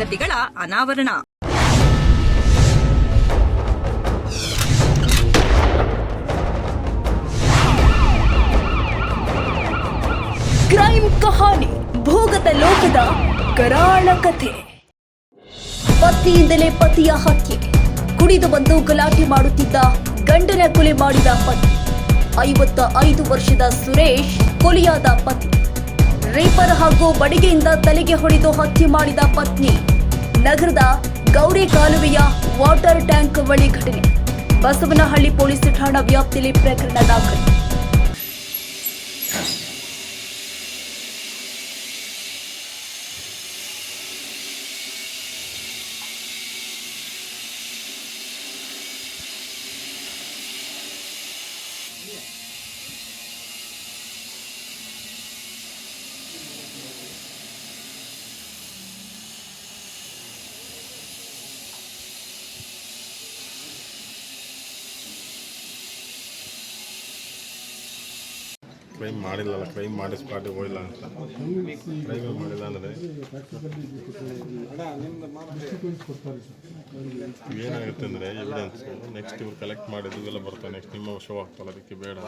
ಸಂಗತಿಗಳ ಅನಾವರಣ. ಕ್ರೈಮ್ ಕಹಾನಿ, ಭೋಗದ ಲೋಕದ ಕರಾಳ ಕಥೆ. ಪತಿಯಿಂದಲೇ ಪತಿಯ ಹತ್ಯೆ. ಕುಡಿದು ಬಂದು ಗಲಾಟೆ ಮಾಡುತ್ತಿದ್ದ ಗಂಡನ ಕೊಲೆ ಮಾಡಿದ ಪತಿ. 55 ವರ್ಷದ ಸುರೇಶ್ ಕೊಲೆಯಾದ ಪತಿ. ರೇಪರ್ ಹಾಗೂ ಬಡಿಗೆಯಿಂದ ತಲೆಗೆ ಹೊಡೆದು ಹತ್ಯೆ ಮಾಡಿದ ಪತ್ನಿ. ನಗರದ ಗೌರಿ ಕಾಲುವೆಯ ವಾಟರ್ ಟ್ಯಾಂಕ್ ಬಳಿ ಘಟನೆ. ಬಸವನಹಳ್ಳಿ ಪೊಲೀಸ್ ಠಾಣಾ ವ್ಯಾಪ್ತಿಯಲ್ಲಿ ಪ್ರಕರಣ ದಾಖಲು. ಕ್ರೈಮ್ ಮಾಡಿಲ್ಲಲ್ಲ, ಕ್ರೈಮ್ ಮಾಡಿ ಸ್ಪಾಟಿಗೆ ಹೋಗಿಲ್ಲ ಅಂತ. ಕ್ರೈಮ್ ಮಾಡಿಲ್ಲ ಅಂದರೆ ಏನಾಗುತ್ತೆ ಅಂದರೆ ಎವಿಡೆನ್ಸ್ ನೆಕ್ಸ್ಟ್ ಇವ್ರು ಕಲೆಕ್ಟ್ ಮಾಡಿದ್ದು ಎಲ್ಲ ಬರ್ತಾರೆ. ನೆಕ್ಸ್ಟ್ ನಿಮ್ಮ ಶೋ ಆಗ್ತಲ್ಲ, ಅದಕ್ಕೆ ಬೇಡ